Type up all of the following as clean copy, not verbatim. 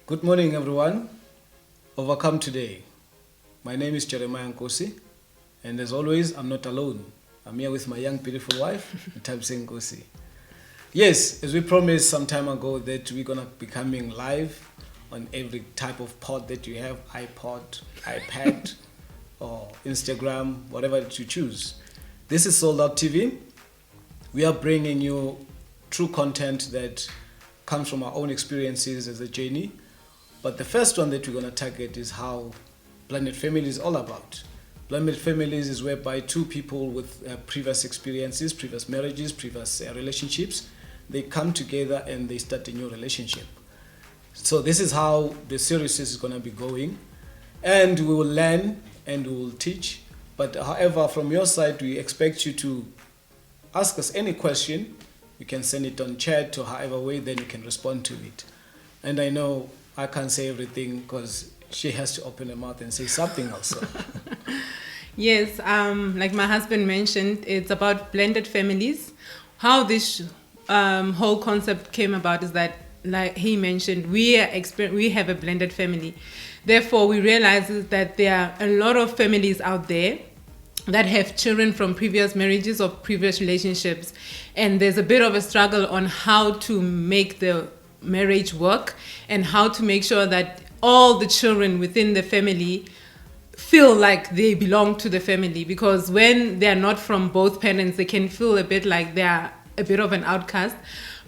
Good morning, everyone. Overcome today. My name is Jeremiah Nkosi, and as always, I'm not alone. I'm here with my young, beautiful wife, Tabse Nkosi. Yes, as we promised some time ago that we're gonna be coming live on every type of pod that you have, iPod, iPad, or Instagram, whatever that you choose. This is Sold Out TV. We are bringing you true content that comes from our own experiences as a journey. But the first one that we're going to target is how blended family is all about. Blended families is whereby two people with previous experiences, previous marriages, previous relationships, they come together and they start a new relationship. So this is how the series is going to be going. And we will learn and we will teach. But however, from your side, we expect you to ask us any question. You can send it on chat or however way, then you can respond to it. And I know I can't say everything because she has to open her mouth and say something else. Yes, like my husband mentioned, it's about blended families. How this whole concept came about is that, like he mentioned, we have a blended family. Therefore, we realize that there are a lot of families out there that have children from previous marriages or previous relationships. And there's a bit of a struggle on how to make the marriage work and how to make sure that all the children within the family feel like they belong to the family, because when they're not from both parents, they can feel a bit like they're a bit of an outcast.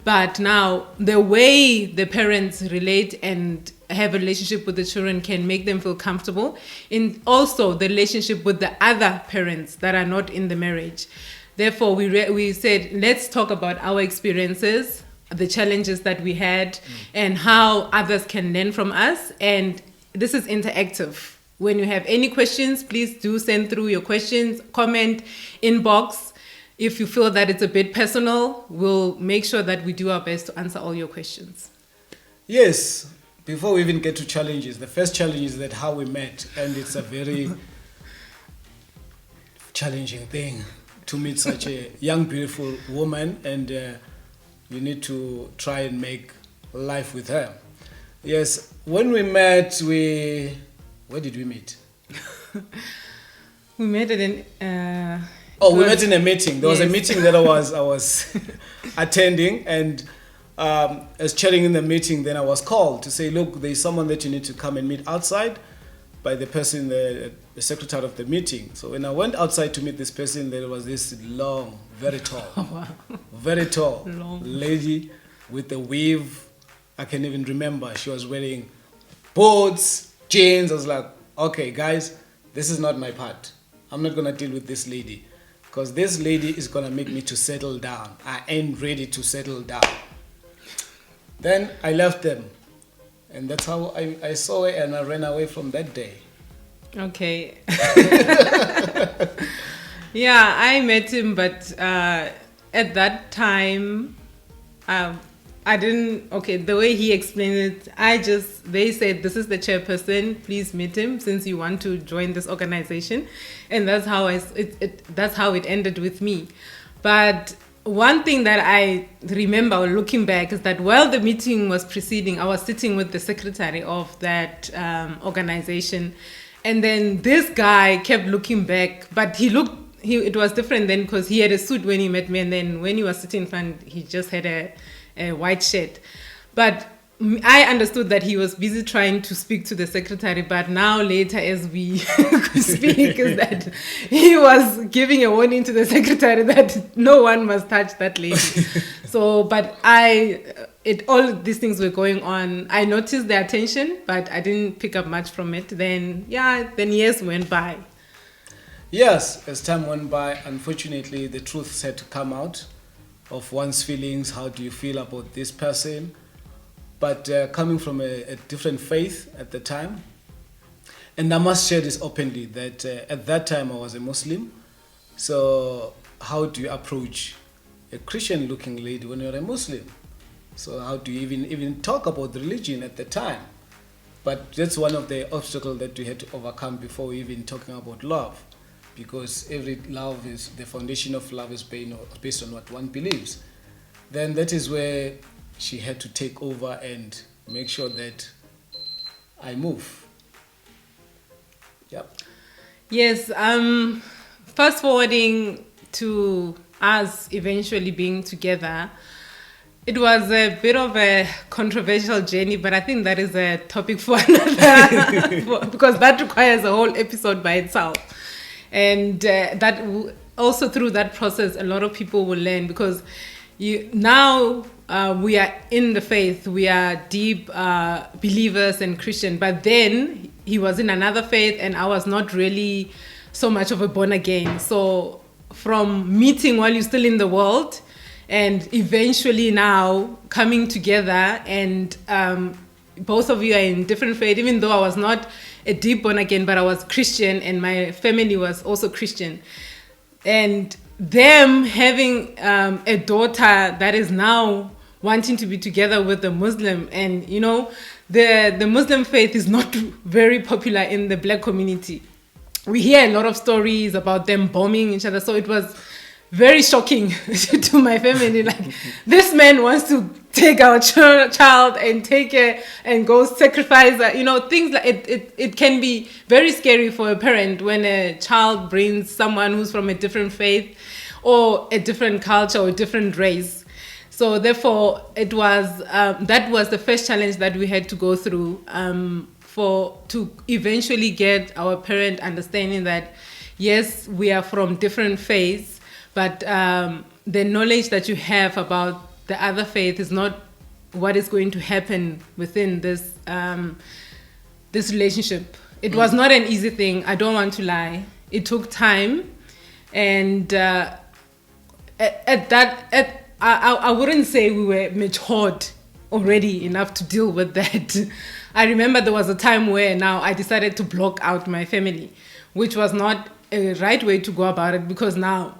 But now the way the parents relate and have a relationship with the children can make them feel comfortable, in also the relationship with the other parents that are not in the marriage. Therefore, we said, let's talk about our experiences, the challenges that we had, and how others can learn from us. And this is interactive. When you have any questions, please do send through your questions, comment, inbox. If you feel that it's a bit personal, we'll make sure that we do our best to answer all your questions. Yes, before we even get to challenges, the first challenge is that how we met, and it's a very challenging thing to meet such a young, beautiful woman, and you need to try and make life with her. Yes, when we met, where did we meet? We met at we met in a meeting. There was a meeting that I was attending, and as chatting in the meeting, then I was called to say, look, there's someone that you need to come and meet outside by the person, the secretary of the meeting. So when I went outside to meet this person, there was this long, very tall, very tall lady with a weave. I can even remember she was wearing boots, jeans. I was like, okay, guys, this is not my part. I'm not going to deal with this lady, because this lady is going to make me to settle down. I ain't ready to settle down. Then I left them. And that's how I saw her, and I ran away from that day. Okay. Yeah, I met him, but at that time, I didn't, the way he explained it, they said, this is the chairperson, please meet him since you want to join this organization. And that's how that's how it ended with me. But one thing that I remember looking back is that while the meeting was proceeding, I was sitting with the secretary of that organization. And then this guy kept looking back, but it was different then because he had a suit when he met me. And then when he was sitting in front, he just had a white shirt. But I understood that he was busy trying to speak to the secretary, but now later as we speak is that he was giving a warning to the secretary that no one must touch that lady. So, but all these things were going on. I noticed the attention, but I didn't pick up much from it. Then years went by. Yes, as time went by, unfortunately, the truth had to come out of one's feelings. How do you feel about this person? But coming from a different faith at the time, and I must share this openly, that at that time I was a Muslim. So how do you approach a Christian-looking lady when you're a Muslim? So how do you even talk about the religion at the time? But that's one of the obstacles that we had to overcome before even talking about love, because every love is, the foundation of love is based on what one believes. Then that is where she had to take over and make sure that I move. Yep. Yes, fast forwarding to us eventually being together, it was a bit of a controversial journey, but I think that is a topic for another, because that requires a whole episode by itself. And also through that process, a lot of people will learn, because now we are in the faith, we are deep believers and Christian, but then he was in another faith and I was not really so much of a born again. So from meeting while you're still in the world and eventually now coming together, and both of you are in different faith, even though I was not a deep born again, but I was Christian and my family was also Christian. And them having a daughter that is now wanting to be together with a Muslim, and you know, the Muslim faith is not very popular in the black community. We hear a lot of stories about them bombing each other, so it was very shocking to my family. Like, this man wants to take our child and take it and go sacrifice her. You know, things like it can be very scary for a parent when a child brings someone who's from a different faith or a different culture or a different race. So therefore, it was that was the first challenge that we had to go through to eventually get our parent understanding that yes, we are from different faiths, but the knowledge that you have about the other faith is not what is going to happen within this this relationship. It was not an easy thing. I don't want to lie. It took time, and I wouldn't say we were matured already enough to deal with that. I remember there was a time where now I decided to block out my family, which was not a right way to go about it, because now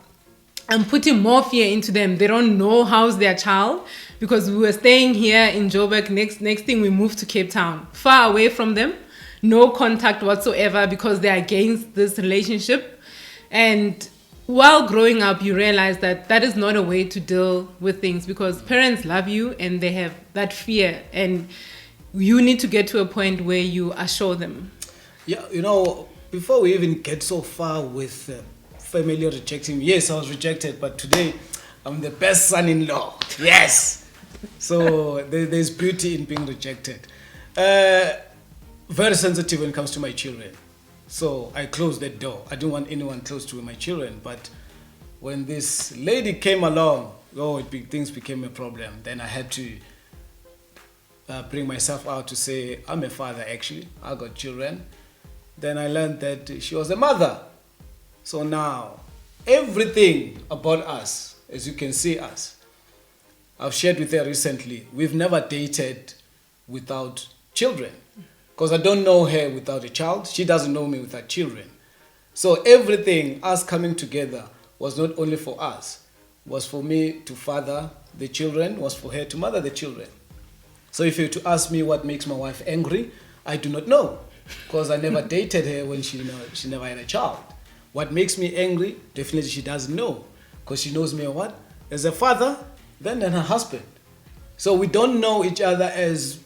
I'm putting more fear into them. They don't know how's their child, because we were staying here in Joburg. Next thing we moved to Cape Town, far away from them, no contact whatsoever, because they're against this relationship. And while growing up, you realize that that is not a way to deal with things, because parents love you and they have that fear, and you need to get to a point where you assure them. Yeah, you know, before we even get so far with family rejecting me, yes, I was rejected, but today I'm the best son-in-law. Yes. So there's beauty in being rejected. Very sensitive when it comes to my children. So I closed that door. I didn't want anyone close to my children. But when this lady came along, things became a problem. Then I had to bring myself out to say, I'm a father actually. I got children. Then I learned that she was a mother. So now, everything about us, as you can see us, I've shared with her recently, we've never dated without children. Because I don't know her without a child. She doesn't know me without children. So everything, us coming together, was not only for us. Was for me to father the children, was for her to mother the children. So if you were to ask me what makes my wife angry, I do not know. Because I never dated her when she never had a child. What makes me angry, definitely she doesn't know. Because she knows me what? As a father, then her husband. So we don't know each other as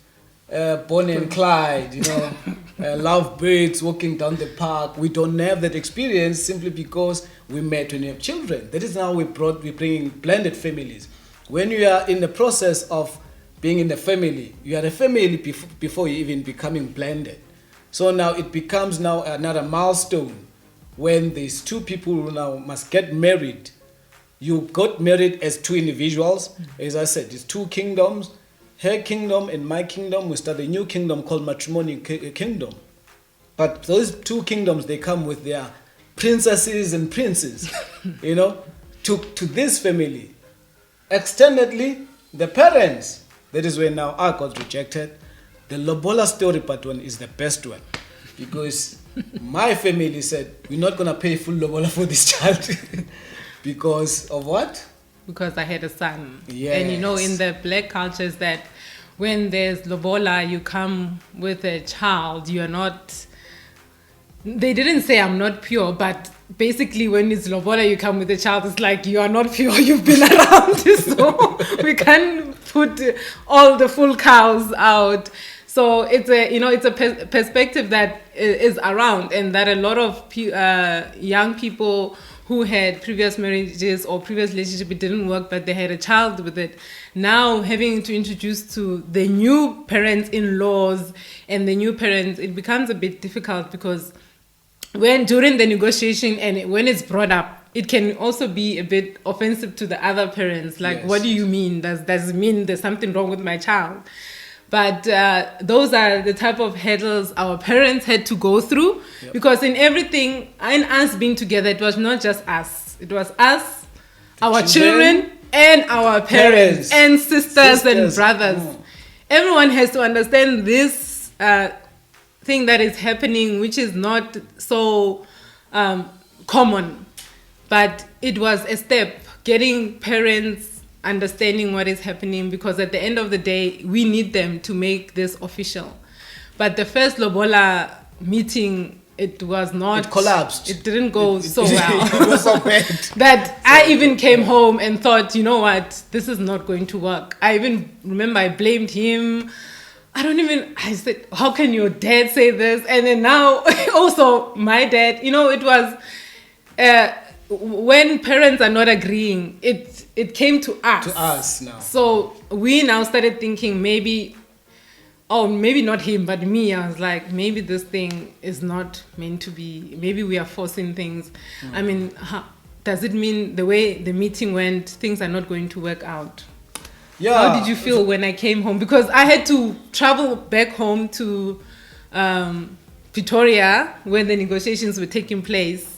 Bonnie and Clyde, you know, lovebirds walking down the park. We don't have that experience simply because we met when we have children. That is how we're bringing blended families. When you are in the process of being in a family, you are a family before you even becoming blended. So now it becomes now another milestone when these two people who now must get married. You got married as two individuals. As I said, it's two kingdoms. Her kingdom and my kingdom. We start a new kingdom called matrimonial kingdom. But those two kingdoms, they come with their princesses and princes, you know, to this family. Extendedly, the parents. That is where now I got rejected. The Lobola story part one is the best one, because my family said, we're not going to pay full Lobola for this child. Because of what? Because I had a son. Yes. And you know, in the black cultures that when there's lobola, you come with a child, you're not, they didn't say I'm not pure, but basically when it's lobola, you come with a child, it's like you are not pure, you've been around. So we can't put all the full cows out. So it's a perspective that is around, and that a lot of young people who had previous marriages or previous relationship, it didn't work, but they had a child with it. Now having to introduce to the new parents-in-laws and the new parents, it becomes a bit difficult, because when during the negotiation and when it's brought up, it can also be a bit offensive to the other parents. Like, Yes. what do you mean? Does it mean there's something wrong with my child? But those are the type of hurdles our parents had to go through. Yep. Because in everything, in us being together, it was not just us. It was us, our children, and our parents, and sisters and brothers. Oh. Everyone has to understand this thing that is happening, which is not so common. But it was a step, getting parents understanding what is happening, because at the end of the day, we need them to make this official. But the first Lobola meeting, it was not... It collapsed. It didn't go so well. It was so bad. That I even came home and thought, you know what, this is not going to work. I even remember I blamed him. I said, how can your dad say this? And then now also my dad, it was... when parents are not agreeing, it came to us. To us now. So we now started thinking maybe not him, but me. I was like, maybe this thing is not meant to be. Maybe we are forcing things. I mean, does it mean the way the meeting went, things are not going to work out? Yeah. How did you feel when I came home? Because I had to travel back home to Pretoria, where the negotiations were taking place.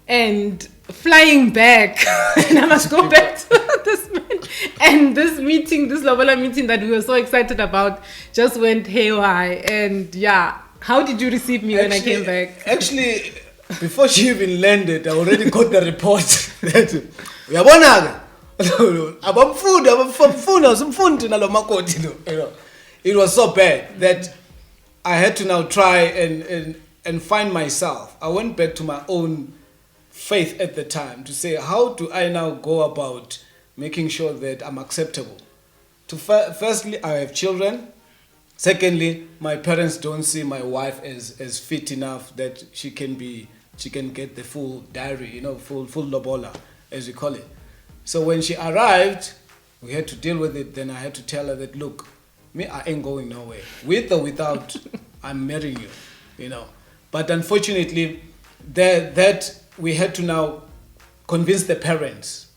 And flying back, and I must go back to this man. And this meeting, this Lobola meeting that we were so excited about, just went haywire. And yeah, how did you receive me when I came back? Actually, before she even landed, I already got the report that uyabona abamfundi nalo makoti, it was so bad that I had to now try and find myself. I went back to my own faith at the time to say, how do I now go about making sure that I'm acceptable? Firstly, I have children. Secondly, my parents don't see my wife as fit enough that she can get the full diary, full lobola, as we call it. So when she arrived, we had to deal with it. Then I had to tell her that, look, me, I ain't going nowhere. With or without, I'm marrying you, But unfortunately, that we had to now convince the parents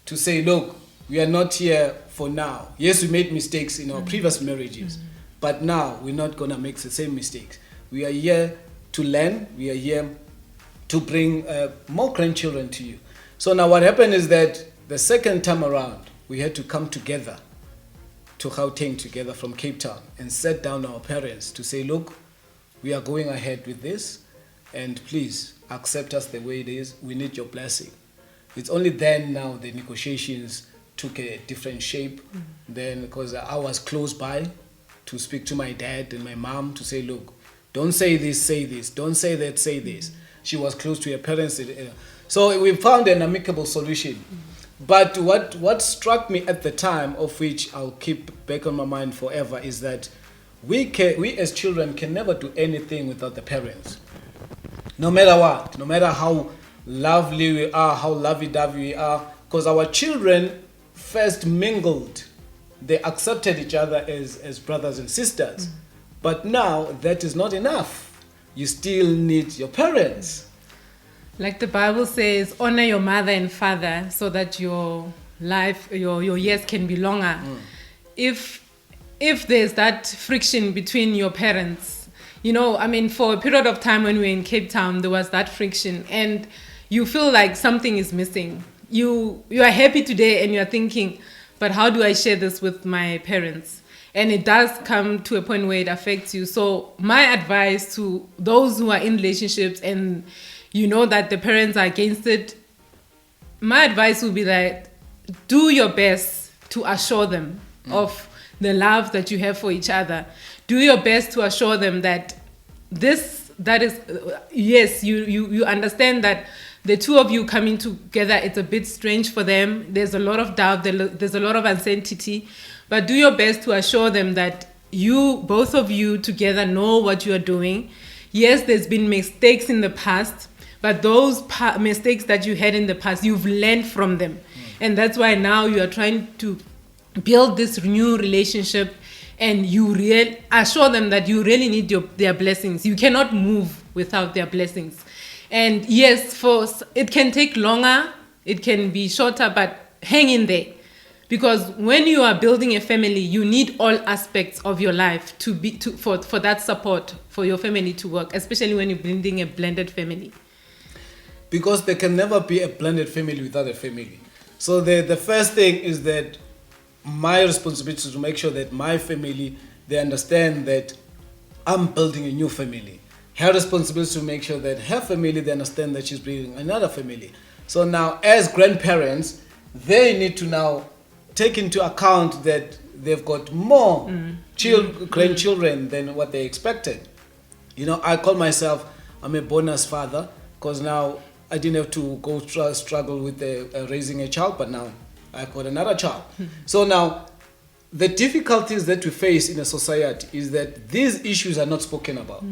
to say, look, we are not here for now. Yes, we made mistakes in our previous marriages, but now we're not going to make the same mistakes. We are here to learn. We are here to bring more grandchildren to you. So now what happened is that the second time around, we had to come together to Gauteng together from Cape Town and set down our parents to say, look, we are going ahead with this, and please accept us the way it is. We need your blessing. It's only then now the negotiations took a different shape. Then, because I was close by to speak to my dad and my mom to say, look, don't say this, say this. Don't say that, say this. She was close to her parents. So we found an amicable solution. But what struck me at the time, of which I'll keep back on my mind forever, is that we as children can never do anything without the parents. No matter what, no matter how lovely we are, how lovey-dovey we are, because our children first mingled. They accepted each other as brothers and sisters. But now that is not enough. You still need your parents. Like the Bible says, honor your mother and father so that your life, your years can be longer. If there's that friction between your parents, for a period of time when we were in Cape Town, there was that friction, and you feel like something is missing. You are happy today and you're thinking, but how do I share this with my parents? And it does come to a point where it affects you. So my advice to those who are in relationships and that the parents are against it, my advice would be that do your best to assure them of the love that you have for each other. Do your best to assure them that yes, you understand that the two of you coming together, it's a bit strange for them. There's a lot of doubt, there's a lot of uncertainty, but do your best to assure them that both of you together know what you are doing. Yes, there's been mistakes in the past, but those mistakes that you had in the past, you've learned from them. And that's why now you are trying to build this new relationship, and you assure them that you really need their blessings. You cannot move without their blessings. And yes, it can take longer, it can be shorter, but hang in there. Because when you are building a family, you need all aspects of your life for that support for your family to work, especially when you're building a blended family. Because there can never be a blended family without a family. So the first thing is that my responsibility is to make sure that my family, they understand that I'm building a new family. Her responsibility is to make sure that her family, they understand that she's building another family. So now, as grandparents, they need to now take into account that they've got more grandchildren than what they expected. You know, I call myself, I'm a bonus father, because now I didn't have to go struggle with raising a child, but now I've got another child. So now, the difficulties that we face in a society is that these issues are not spoken about.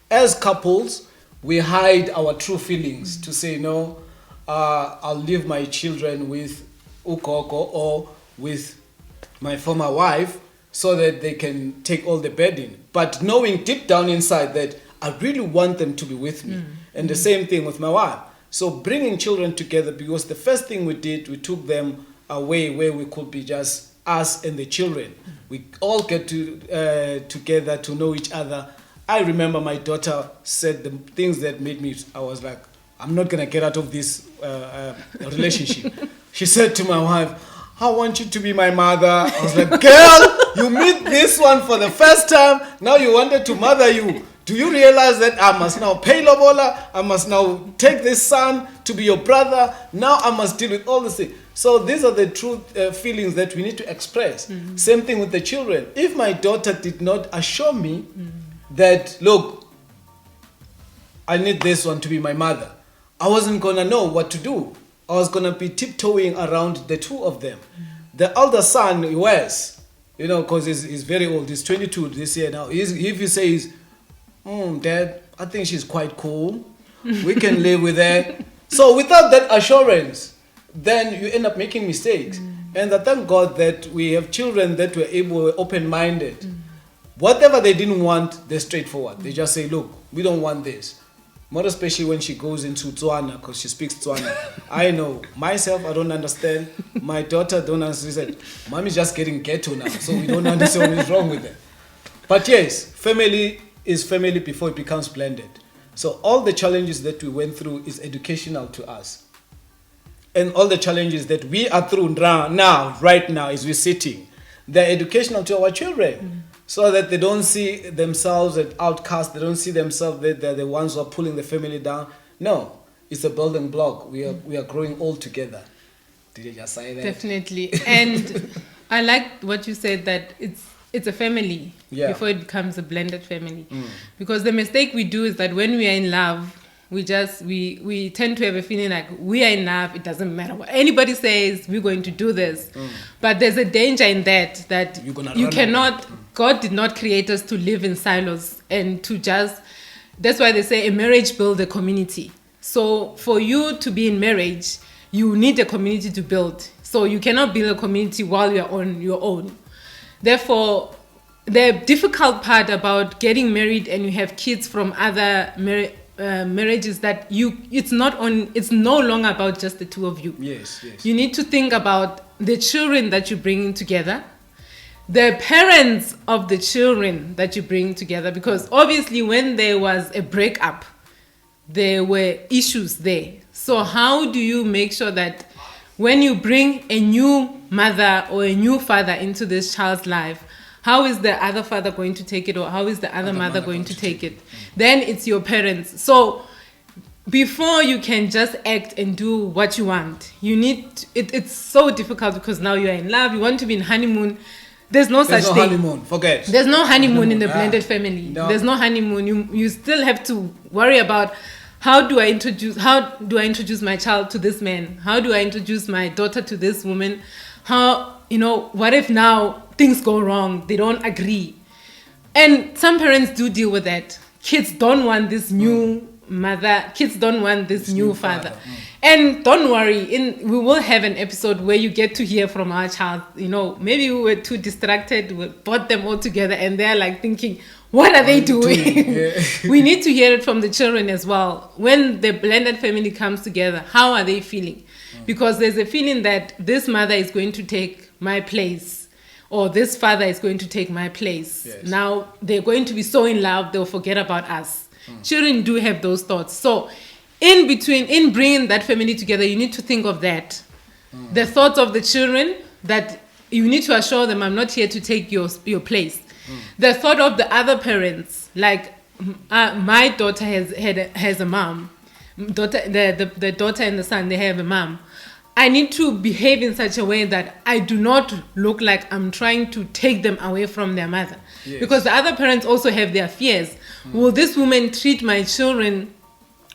As couples, we hide our true feelings to say, no, I'll leave my children with Ukoko or with my former wife so that they can take all the burden. But knowing deep down inside that I really want them to be with me. And the same thing with my wife. So bringing children together, because the first thing we did, we took them away where we could be just us and the children. We all get together to know each other. I remember my daughter said the things that made me, I was like, I'm not going to get out of this relationship. She said to my wife, I want you to be my mother. I was like, girl, you meet this one for the first time. Now you wanted to mother you. Do you realize that I must now pay lobola? I must now take this son to be your brother. Now I must deal with all this thing. So these are the true feelings that we need to express. Same thing with the children. If my daughter did not assure me that, look, I need this one to be my mother, I wasn't going to know what to do. I was going to be tiptoeing around the two of them. The elder son, Wes, you know, because he's very old. He's 22 this year now. If he says, Dad, I think she's quite cool. We can live with her. So without that assurance, then you end up making mistakes. And I thank God that we have children that were open-minded. Whatever they didn't want, they're straightforward. They just say, look, we don't want this. More especially when she goes into Tswana, because she speaks Tswana. I know. Myself, I don't understand. My daughter don't understand. Mommy's just getting ghetto now, so we don't understand what is wrong with her. But yes, family is family before it becomes blended. So all the challenges that we went through is educational to us. And all the challenges that we are through right now, as we're sitting, they're educational to our children. So that they don't see themselves as outcasts, they don't see themselves that they're the ones who are pulling the family down. No, it's a building block. We are growing all together. Did you just say that? Definitely. And I like what you said, that it's a family before it becomes a blended family. Because the mistake we do is that when we are in love, we tend to have a feeling like we are in love, it doesn't matter what anybody says, we're going to do this. But there's a danger in that you cannot, God did not create us to live in silos and to just, that's why they say a marriage builds a community. So for you to be in marriage, you need a community to build. So you cannot build a community while you're on your own. Therefore, the difficult part about getting married and you have kids from other marriages that it's no longer about just the two of you. Yes. You need to think about the children that you bring together, the parents of the children that you bring together, because obviously when there was a breakup, there were issues there. So how do you make sure that when you bring a new mother or a new father into this child's life, how is the other father going to take it, or how is the other mother going to take it? Then it's your parents. So before you can just act and do what you want, you need it's so difficult because now you're in love, you want to be in honeymoon. There's no such thing. Honeymoon, forget. There's no honeymoon in the blended family. No. There's no honeymoon. You still have to worry about how do I introduce my child to this man? How do I introduce my daughter to this woman? What if now things go wrong? They don't agree. And some parents do deal with that. Kids don't want this new mother. Kids don't want this new father. And don't worry, we will have an episode where you get to hear from our child. You know, maybe we were too distracted. We brought them all together and they're like thinking, what are they doing? Yeah. We need to hear it from the children as well. When the blended family comes together, how are they feeling? Because there's a feeling that this mother is going to take my place, or this father is going to take my place. Yes. Now they're going to be so in love, they'll forget about us. Children do have those thoughts. So in bringing that family together, you need to think of that. The thoughts of the children, that you need to assure them, I'm not here to take your place. The thought of the other parents, like my daughter has a mom. The daughter and the son, they have a mom. I need to behave in such a way that I do not look like I'm trying to take them away from their mother. Yes. Because the other parents also have their fears. Will this woman treat my children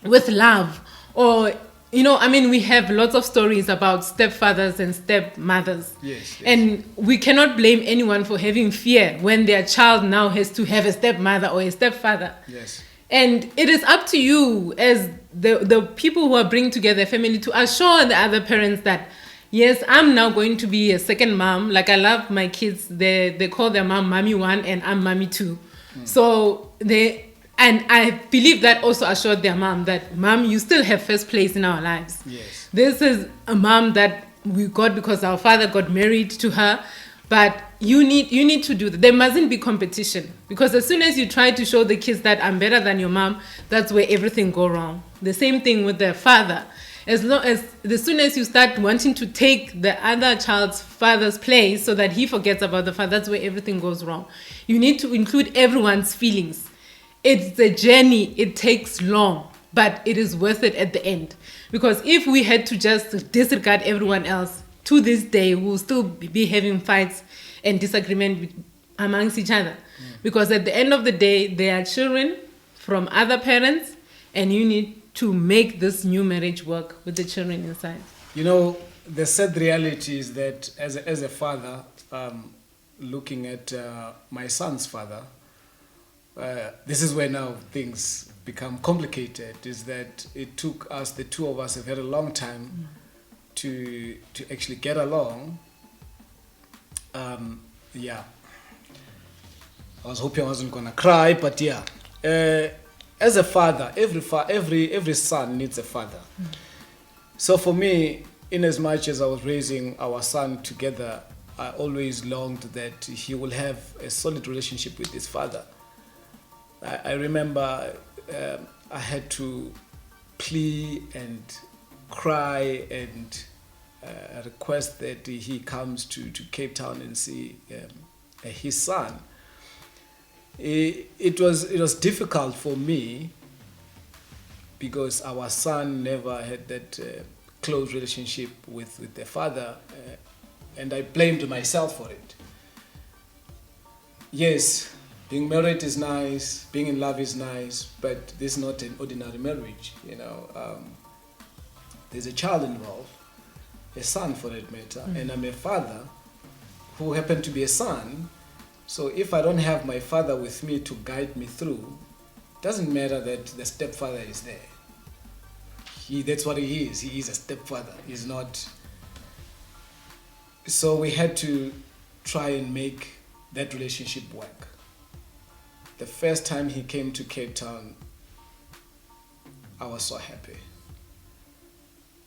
with love? Or, you know, I mean, we have lots of stories about stepfathers and stepmothers. Yes. And we cannot blame anyone for having fear when their child now has to have a stepmother or a stepfather. Yes. And it is up to you as the people who are bringing together a family to assure the other parents that, yes, I'm now going to be a second mom. Like, I love my kids. They call their mom Mommy 1 and I'm Mommy 2. So and I believe that also assured their mom that, Mom, you still have first place in our lives. Yes. This is a mom that we got because our father got married to her. But you need to do that. There mustn't be competition, because as soon as you try to show the kids that I'm better than your mom, that's where everything go wrong. The same thing with the father. As soon as you start wanting to take the other child's father's place so that he forgets about the father, that's where everything goes wrong. You need to include everyone's feelings. It's a journey. It takes long, but it is worth it at the end. Because if we had to just disregard everyone else, to this day, we'll still be having fights and disagreement amongst each other. Because at the end of the day, they are children from other parents, and you need to make this new marriage work with the children inside. You know, the sad reality is that as a father, looking at my son's father, this is where now things become complicated, is that it took us, the two of us, a very long time to actually get along. Yeah, I was hoping I wasn't gonna cry, but yeah, as a father, every son needs a father. So for me, in as much as I was raising our son together, I always longed that he will have a solid relationship with his father. I remember I had to plea and cry and request that he comes to Cape Town and see his son. It was difficult for me because our son never had that close relationship with the father, and I blamed myself for it. Yes, being married is nice, being in love is nice, but this is not an ordinary marriage. You know, there's a child involved, a son for that matter, and I'm a father who happened to be a son. So if I don't have my father with me to guide me through, it doesn't matter that the stepfather is there. That's what he is. He is a stepfather. He's not. So we had to try and make that relationship work. The first time he came to Cape Town, I was so happy.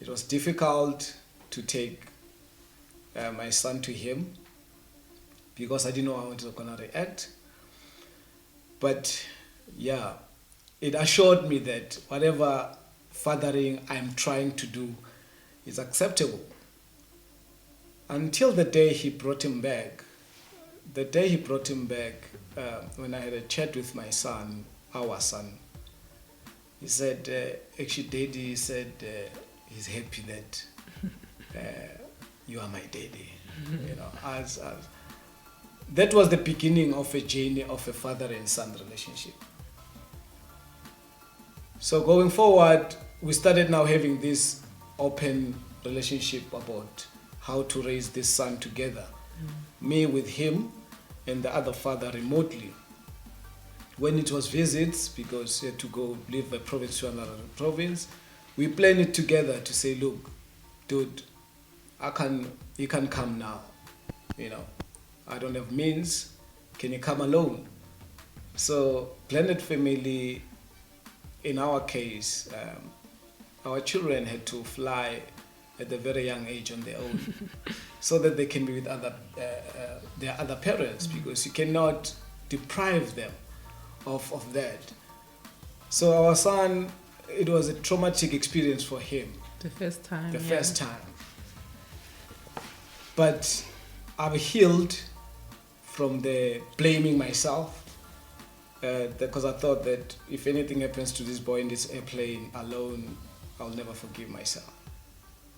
It was difficult to take my son to him because I didn't know how he was going to react. But yeah, it assured me that whatever fathering I'm trying to do is acceptable. Until the day he brought him back. The day he brought him back, when I had a chat with my son, our son, he said, actually, Daddy, he said he's happy that you are my daddy. You know, that was the beginning of a journey of a father and son relationship. So going forward, we started now having this open relationship about how to raise this son together. Me with him and the other father remotely. when it was visits, because you had to go leave a province to another province, we planned it together to say, look, dude, you can come now. You know, I don't have means. Can you come alone? So blended family, in our case, our children had to fly at a very young age on their own, so that they can be with their other parents, because you cannot deprive them of that. So our son, it was a traumatic experience for him. The first time. First time. But I've healed from the blaming myself, because I thought that if anything happens to this boy in this airplane alone, I'll never forgive myself.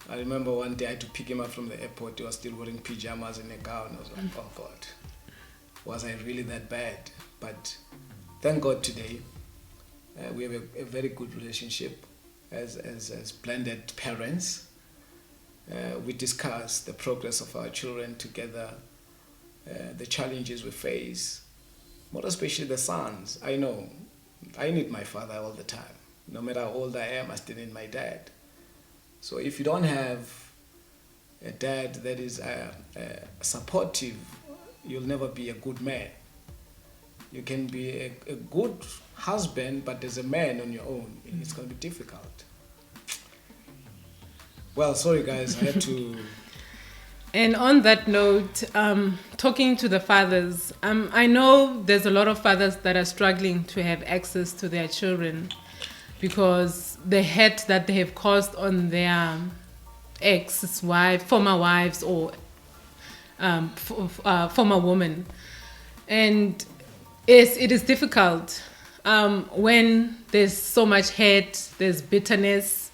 I remember one day I had to pick him up from the airport. He was still wearing pajamas and a gown. I was like, oh God, was I really that bad? But thank God today, we have a very good relationship as blended parents. We discuss the progress of our children together, the challenges we face, more especially the sons. I know I need my father all the time. No matter how old I am, I still need my dad. So if you don't have a dad that is supportive, you'll never be a good man. You can be a good husband, but as a man on your own, it's going to be difficult. Well, sorry guys, I had to... And on that note, talking to the fathers, I know there's a lot of fathers that are struggling to have access to their children because the hurt that they have caused on their ex-wife, former wives, or former women. And it is difficult when there's so much hate, there's bitterness.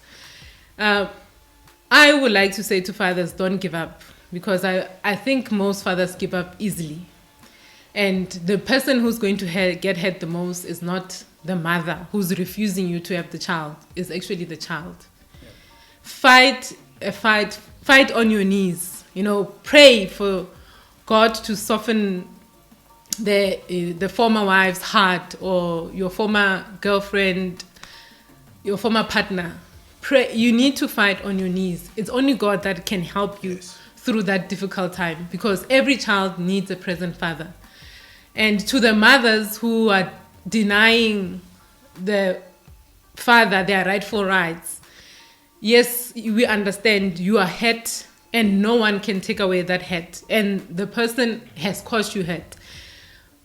I would like to say to fathers, don't give up, because I think most fathers give up easily. And the person who's going to get hurt the most is not the mother who's refusing you to have the child, is actually the child. Yeah. Fight on your knees. You know, pray for God to soften the former wife's heart, or your former girlfriend, your former partner. Pray. You need to fight on your knees. It's only God that can help you through that difficult time, because every child needs a present father. And to the mothers who are denying the father their rightful rights, yes, we understand you are hurt, and no one can take away that hurt, and the person has caused you hurt.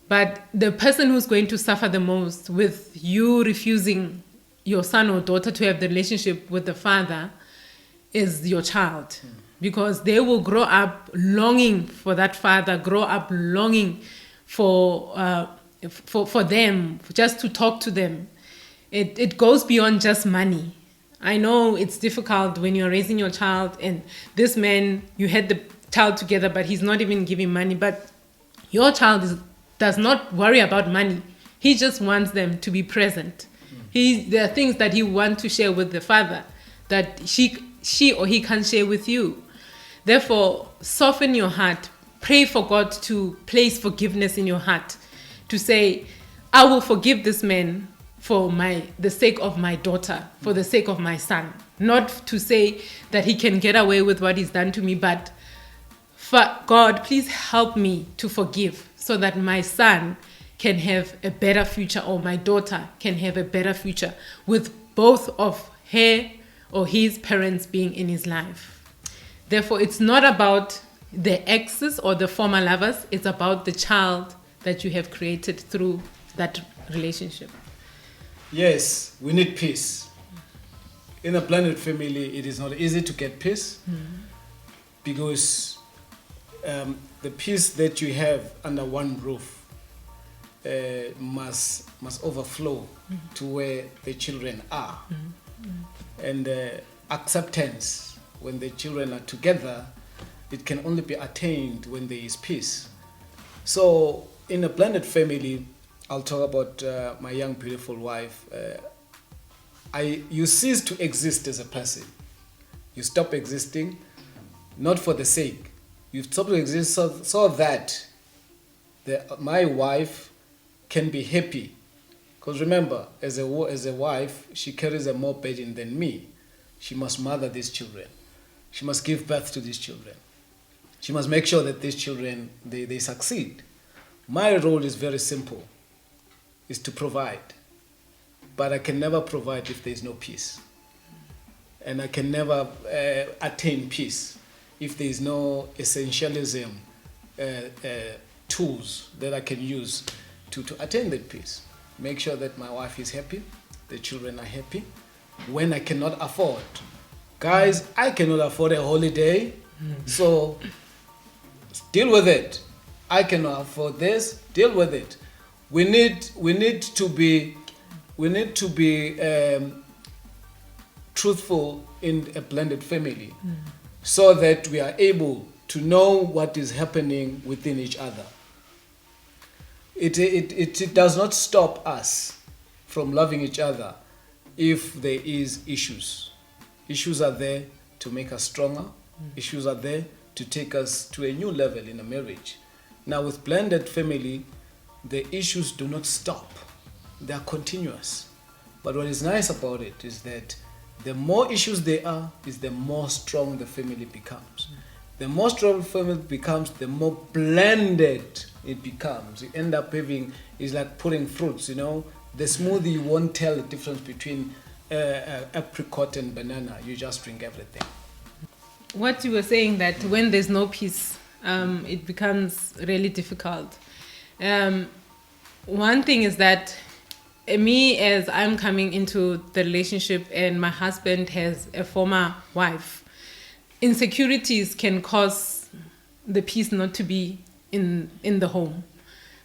But the person who's going to suffer the most with you refusing your son or daughter to have the relationship with the father is your child, because they will grow up longing for that father, grow up longing for them, just to talk to them. It goes beyond just money. I know it's difficult when you're raising your child and this man, you had the child together, but he's not even giving money. But your child does not worry about money. He just wants them to be present. There are things that he wants to share with the father that she or he can't share with you. Therefore, soften your heart. Pray for God to place forgiveness in your heart, to say, I will forgive this man for the sake of my daughter, for the sake of my son. Not to say that he can get away with what he's done to me, but for God, please help me to forgive so that my son can have a better future, or my daughter can have a better future with both of her or his parents being in his life. Therefore, it's not about the exes or the former lovers, it's about the child that you have created through that relationship. Yes, we need peace. In a blended family, it is not easy to get peace, because the peace that you have under one roof must overflow to where the children are. And acceptance, when the children are together, it can only be attained when there is peace. So in a blended family, I'll talk about my young beautiful wife. You cease to exist as a person. You stop existing, not for the sake. You stop to exist so that my wife can be happy Because remember, as a wife, she carries a more burden than me. She must mother these children. She must give birth to these children. She must make sure that these children, they succeed. My role is very simple, is to provide. But I can never provide if there is no peace. And I can never attain peace if there is no essentialism tools that I can use to attain that peace. Make sure that my wife is happy, the children are happy. When I cannot afford, guys, I cannot afford a holiday, so deal with it. I cannot afford this, deal with it. We need to be truthful in a blended family, so that we are able to know what is happening within each other. It does not stop us from loving each other if there is issues. Issues are there to make us stronger. Issues are there to take us to a new level in a marriage. Now with blended family, the issues do not stop. They are continuous. But what is nice about it is that the more issues there are, is the more strong the family becomes. The more strong the family becomes, the more blended it becomes. You end up having, it's like putting fruits, you know. The smoothie, you won't tell the difference between apricot and banana. You just drink everything. What you were saying, that when there's no peace, it becomes really difficult. One thing is that me, as I'm coming into the relationship and my husband has a former wife, insecurities can cause the peace not to be in the home.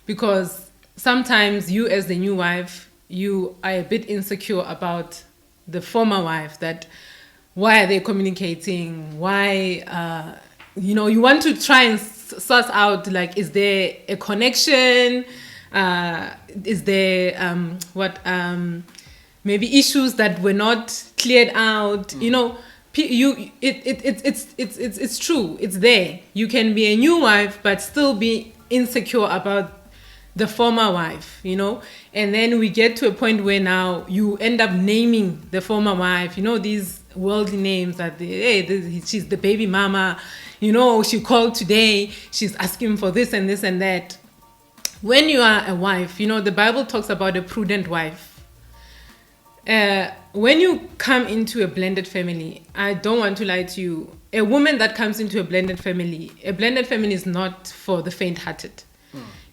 Because sometimes you, as the new wife, you are a bit insecure about the former wife, that why are they communicating? Why, you want to try and suss out, like, is there a connection? Is there maybe issues that were not cleared out? It's true. It's there. You can be a new wife but still be insecure about the former wife, and then we get to a point where now you end up naming the former wife, these worldly names that she's the baby mama, she called today, she's asking for this and this and that. When you are a wife, the Bible talks about a prudent wife. When you come into a blended family, I don't want to lie to you, a woman that comes into a blended family is not for the faint-hearted.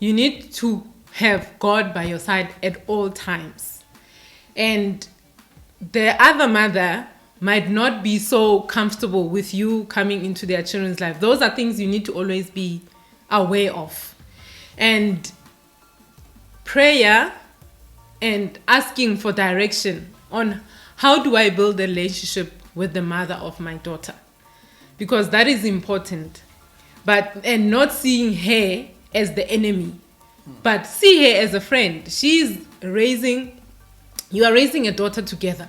You need to have God by your side at all times. And the other mother might not be so comfortable with you coming into their children's life. Those are things you need to always be aware of. And prayer and asking for direction on how do I build a relationship with the mother of my daughter, because that is important. And not seeing her as the enemy, but see her as a friend. You are raising a daughter together.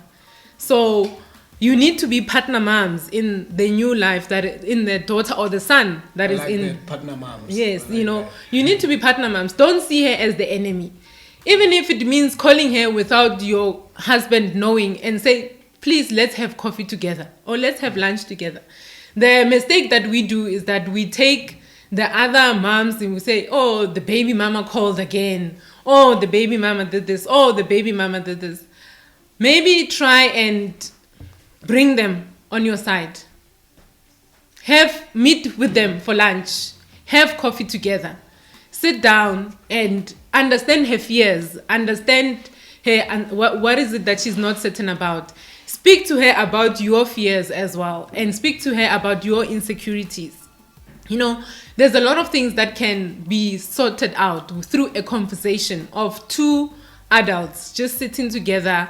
So you need to be partner moms in the new life, that in the daughter or the son that is in partner moms. Yes, you need to be partner moms. Don't see her as the enemy. Even if it means calling her without your husband knowing and say, please, let's have coffee together or let's have lunch together. The mistake that we do is that we take the other moms and we say, oh, the baby mama called again. Oh, the baby mama did this. Oh, the baby mama did this. Maybe try and bring them on your side. Meet with them for lunch. Have coffee together. Sit down and understand her fears. Understand her and what is it that she's not certain about. Speak to her about your fears as well, and speak to her about your insecurities. There's a lot of things that can be sorted out through a conversation of two adults just sitting together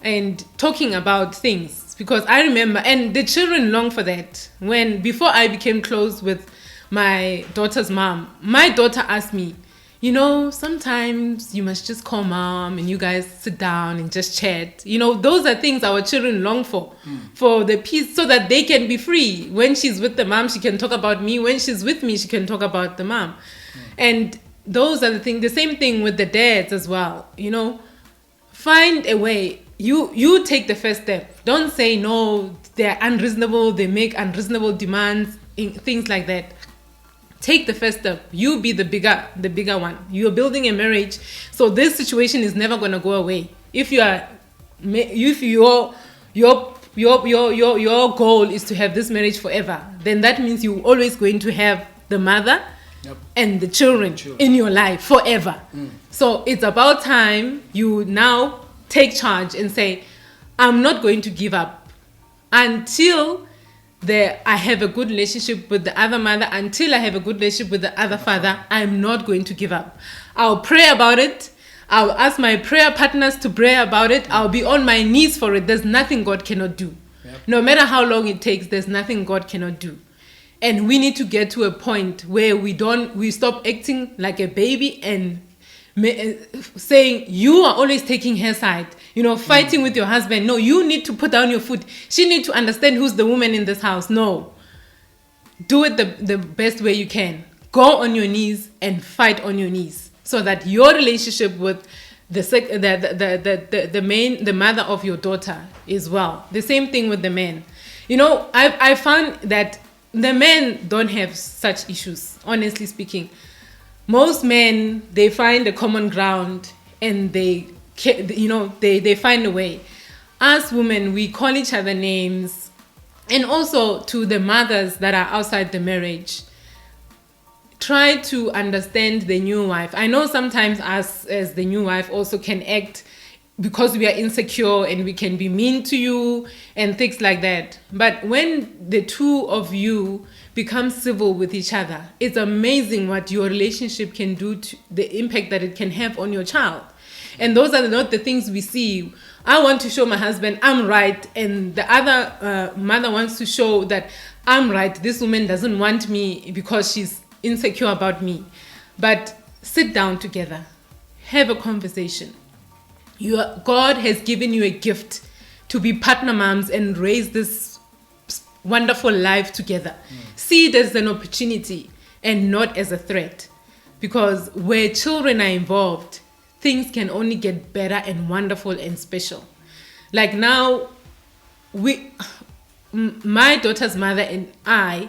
and talking about things. Because I remember, and the children long for that. Before I became close with my daughter's mom, my daughter asked me, sometimes you must just call mom and you guys sit down and just chat. Those are things our children long for the peace, so that they can be free. When she's with the mom, she can talk about me. When she's with me, she can talk about the mom. And those are the things. The same thing with the dads as well. find a way. You take the first step. Don't say no, they're unreasonable, they make unreasonable demands, things like that. Take the first step. You be the bigger one. You're building a marriage, so this situation is never gonna go away. If your goal is to have this marriage forever, then that means you're always going to have the mother and the children in your life forever. So it's about time you now take charge and say, I'm not going to give up until I have a good relationship with the other mother, until I have a good relationship with the other father. I'm not going to give up. I'll pray about it. I'll ask my prayer partners to pray about it. I'll be on my knees for it. There's nothing God cannot do. No matter how long it takes, there's nothing God cannot do. And we need to get to a point where we stop acting like a baby and saying you are always taking her side, fighting with your husband. No, you need to put down your foot. She needs to understand who's the woman in this house. No, do it the best way you can. Go on your knees and fight on your knees, so that your relationship with the mother of your daughter is well. The same thing with the men. I found that the men don't have such issues, honestly speaking. Most men, they find a common ground and they find a way. As women, we call each other names. And also to the mothers that are outside the marriage, try to understand the new wife. I know sometimes us as the new wife also can act because we are insecure and we can be mean to you and things like that. But when the two of you become civil with each other, it's amazing what your relationship can do, to the impact that it can have on your child. And those are not the things we see. I want to show my husband I'm right, and the other mother wants to show that I'm right. This woman doesn't want me because she's insecure about me. But sit down together, have a conversation. God has given you a gift to be partner moms and raise this wonderful life together. See it as an opportunity and not as a threat, because where children are involved, things can only get better and wonderful and special. Like now, my daughter's mother and I,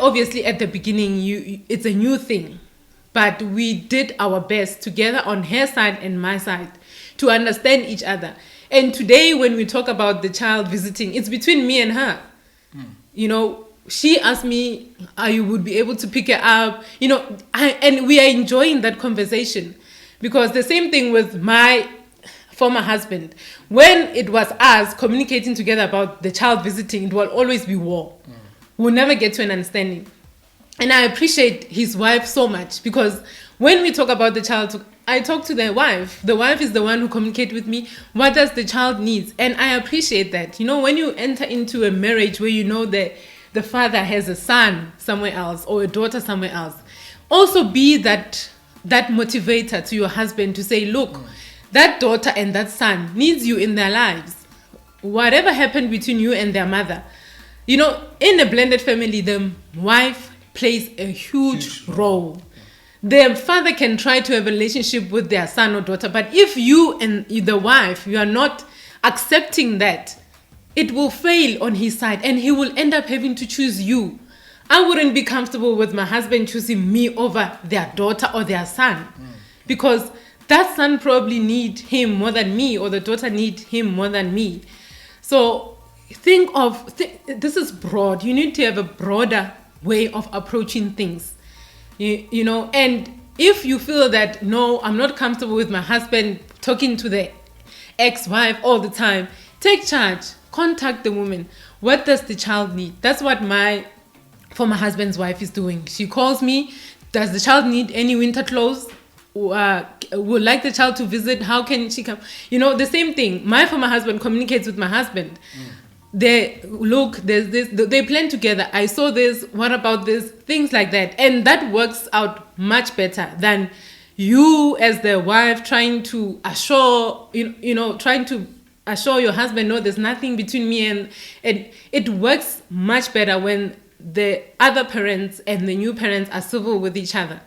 obviously at the beginning, it's a new thing, but we did our best together on her side and my side to understand each other. And today when we talk about the child visiting, it's between me and her. She asked me, you would be able to pick her up, and we are enjoying that conversation, because the same thing with my former husband. When it was us communicating together about the child visiting, it will always be war. We'll never get to an understanding. And I appreciate his wife so much, because when we talk about the child, I talk to the wife. The wife is the one who communicates with me. What does the child need? And I appreciate that. When you enter into a marriage where that the father has a son somewhere else or a daughter somewhere else, also be that motivator to your husband to say, look, that daughter and that son needs you in their lives. Whatever happened between you and their mother, in a blended family, the wife plays a huge role. The father can try to have a relationship with their son or daughter, but if you and the wife, you are not accepting that, it will fail on his side and he will end up having to choose you. I wouldn't be comfortable with my husband choosing me over their daughter or their son, because that son probably need him more than me, or the daughter need him more than me. So this is broad. You need to have a broader way of approaching things. And if you feel that, no, I'm not comfortable with my husband talking to the ex-wife all the time, take charge. Contact the woman. What does the child need? That's what my former husband's wife is doing. She calls me. Does the child need any winter clothes? Would like the child to visit? How can she come? The same thing. My former husband communicates with my husband. There's this, they plan together. I saw this, what about this? Things like that. And that works out much better than you as the wife trying to assure your husband, no, there's nothing between me and it works much better when the other parents and the new parents are civil with each other,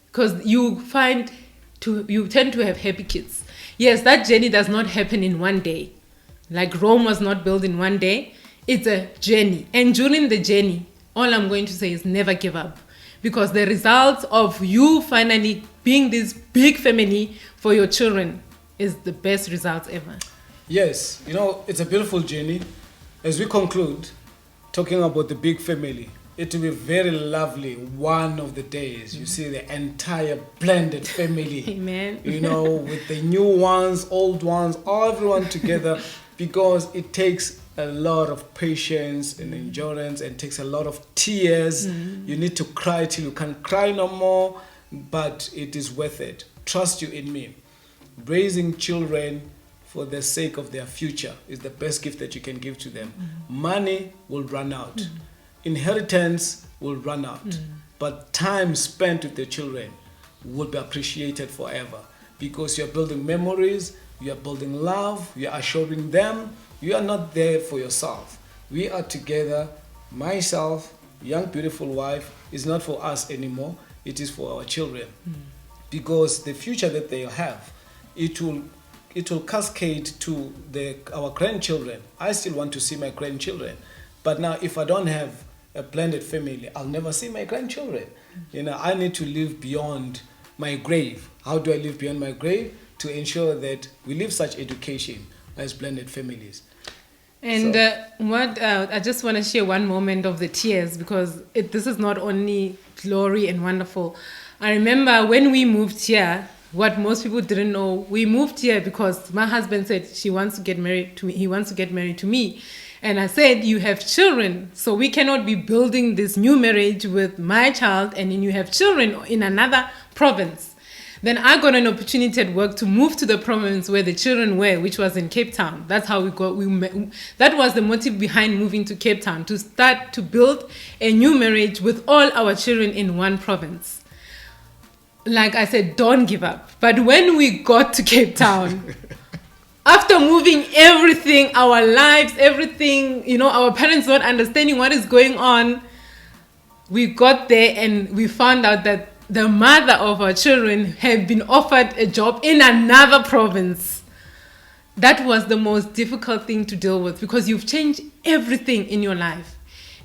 because you find you tend to have happy kids. Yes, that journey does not happen in one day. Like Rome was not built in one day. It's a journey. And during the journey, all I'm going to say is never give up. Because the results of you finally being this big family for your children is the best results ever. Yes, it's a beautiful journey. As we conclude, talking about the big family, it will be very lovely one of the days. You see the entire blended family. Amen. With the new ones, old ones, everyone together, because it takes a lot of patience and endurance and takes a lot of tears. You need to cry till you can't cry no more, but it is worth it. Trust you in me. Raising children for the sake of their future is the best gift that you can give to them. Money will run out. Inheritance will run out. But time spent with the children will be appreciated forever, because you're building memories, you're building love, you're assuring them you are not there for yourself. We are together. Myself, young beautiful wife, is not for us anymore. It is for our children. Because the future that they'll have, it will cascade to our grandchildren. I still want to see my grandchildren. But now if I don't have a blended family, I'll never see my grandchildren. I need to live beyond my grave. How do I live beyond my grave? To ensure that we live such education as blended families. And I just want to share one moment of the tears, because this is not only glory and wonderful. I remember when we moved here, what most people didn't know, we moved here because my husband said he wants to get married to me. And I said, you have children, so we cannot be building this new marriage with my child and then you have children in another province. Then I got an opportunity at work to move to the province where the children were, which was in Cape Town. That's how that was the motive behind moving to Cape Town, to start to build a new marriage with all our children in one province. Like I said, don't give up. But when we got to Cape Town, after moving everything, our lives, everything, our parents not understanding what is going on, we got there and we found out that the mother of our children had been offered a job in another province. That was the most difficult thing to deal with, because you've changed everything in your life.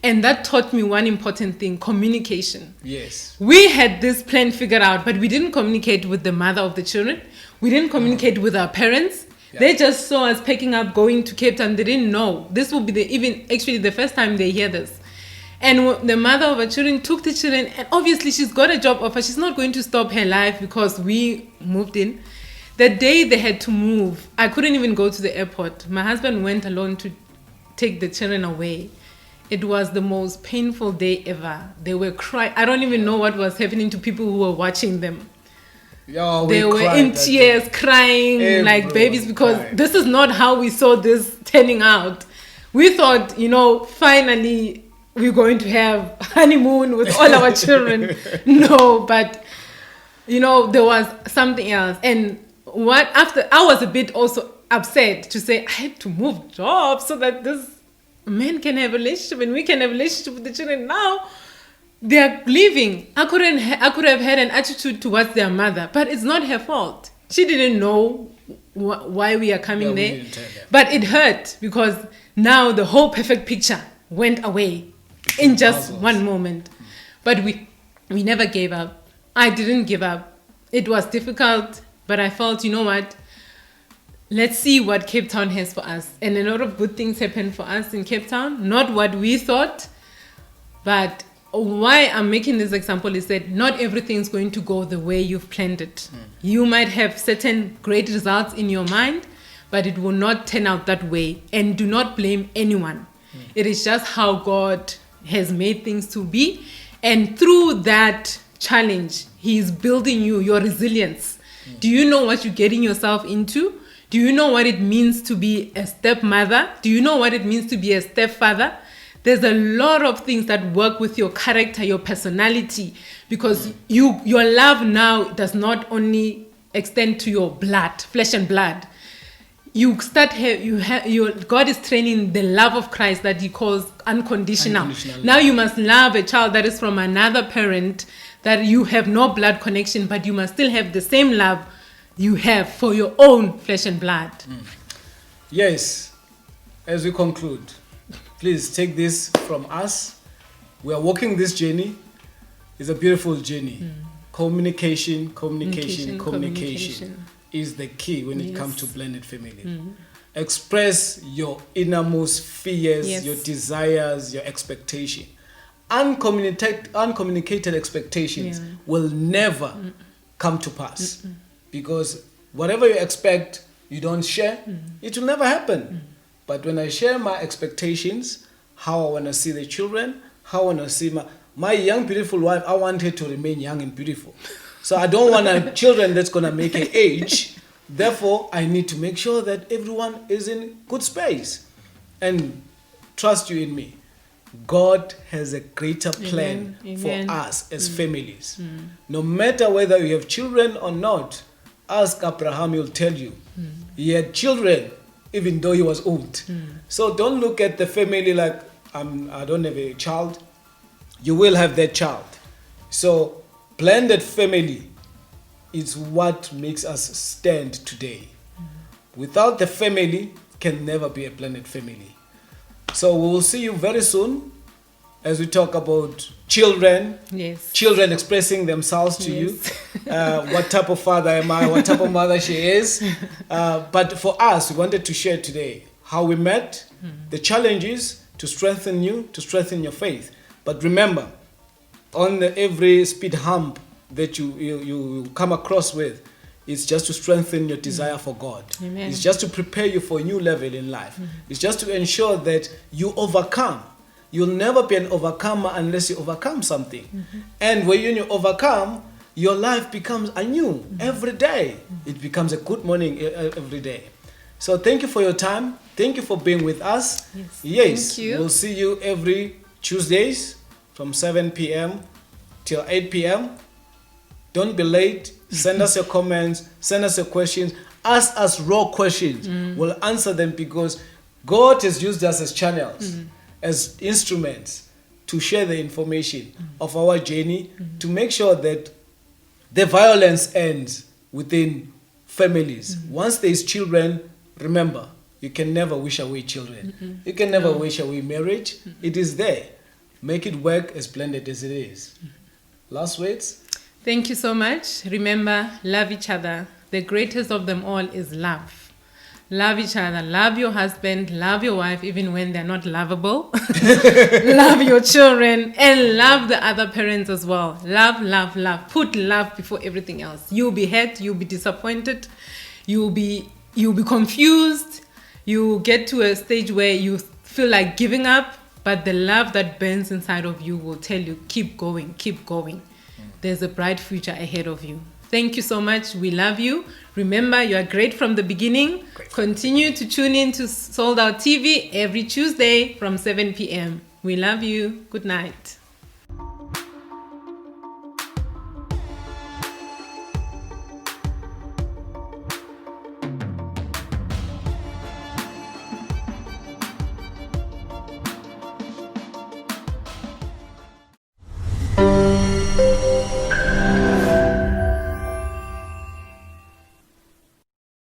And that taught me one important thing: communication. Yes. We had this plan figured out, but we didn't communicate with the mother of the children. We didn't communicate with our parents. Yeah. They just saw us packing up, going to Cape Town. They didn't know. This will be the first time they hear this. And the mother of our children took the children, and obviously she's got a job offer. She's not going to stop her life because we moved in. The day they had to move, I couldn't even go to the airport. My husband went alone to take the children away. It was the most painful day ever. They were crying. I don't even know what was happening to people who were watching them. They were in tears, crying like babies, because this is not how we saw this turning out. We thought, finally we're going to have honeymoon with all our children. No, but there was something else. And after I was a bit also upset to say I had to move jobs so that this man can have a relationship and we can have a relationship with the children. Now they're leaving. I could have had an attitude towards their mother, but it's not her fault. She didn't know why we are coming there. But it hurt, because now the whole perfect picture went away in just one moment. But we never gave up. I didn't give up. It was difficult, but I felt, what? Let's see what Cape Town has for us. And a lot of good things happened for us in Cape Town. Not what we thought, but why I'm making this example is that not everything is going to go the way you've planned it. You might have certain great results in your mind, but it will not turn out that way. And do not blame anyone. It is just how God has made things to be. And through that challenge, He is building your resilience. Do you know what you're getting yourself into? Do you know what it means to be a stepmother? Do you know what it means to be a stepfather? There's a lot of things that work with your character, your personality, because your love now does not only extend to your blood, flesh and blood. God is training the love of Christ that He calls unconditional. Now you must love a child that is from another parent that you have no blood connection, but you must still have the same love you have for your own flesh and blood. Yes, as we conclude, please take this from us. We are walking this journey. It's a beautiful journey. Communication is the key when it comes to blended family. Express your innermost fears, your desires, your expectation. Uncommunicated expectations will never come to pass. Because whatever you expect, you don't share, it will never happen. But when I share my expectations, how I want to see the children, how I want to see my young, beautiful wife, I want her to remain young and beautiful. So I don't want children that's going to make her age. Therefore, I need to make sure that everyone is in good space. And trust you in me. God has a greater plan for us as families. No matter whether you have children or not, ask Abraham, he'll tell you. He had children even though he was old. So don't look at the family like, I don't have a child. You will have that child. So blended family is what makes us stand today. Without the family, can never be a blended family. So we will see you very soon as we talk about children. Yes. Children expressing themselves to you. What type of father am I? What type of mother she is? But for us, we wanted to share today how we met, the challenges to strengthen you, to strengthen your faith. But remember, on every speed hump that you come across with, it's just to strengthen your desire for God. Amen. It's just to prepare you for a new level in life. It's just to ensure that you overcome. You'll never be an overcomer unless you overcome something. And when you overcome, your life becomes anew every day. It becomes a good morning every day. So thank you for your time. Thank you for being with us. Yes, Thank you. We'll see you every Tuesdays from 7 p.m. till 8 p.m. Don't be late. Send us your comments. Send us your questions. Ask us raw questions. We'll answer them because God has used us as channels, as instruments to share the information of our journey to make sure that the violence ends within families. Once there is children, remember, you can never wish away children. You can never wish away marriage. It is there. Make it work as blended as it is. Last words? Thank you so much. Remember, love each other. The greatest of them all is love. Love each other. Love your husband. Love your wife, even when they're not lovable. Love your children. And love the other parents as well. Love, love, love. Put love before everything else. You'll be hurt. You'll be disappointed. You'll be confused. You get to a stage where you feel like giving up. But the love that burns inside of you will tell you, keep going, keep going. There's a bright future ahead of you. Thank you so much. We love you. Remember, you are great from the beginning. Continue to tune in to Sold Out TV every Tuesday from 7 p.m. We love you. Good night.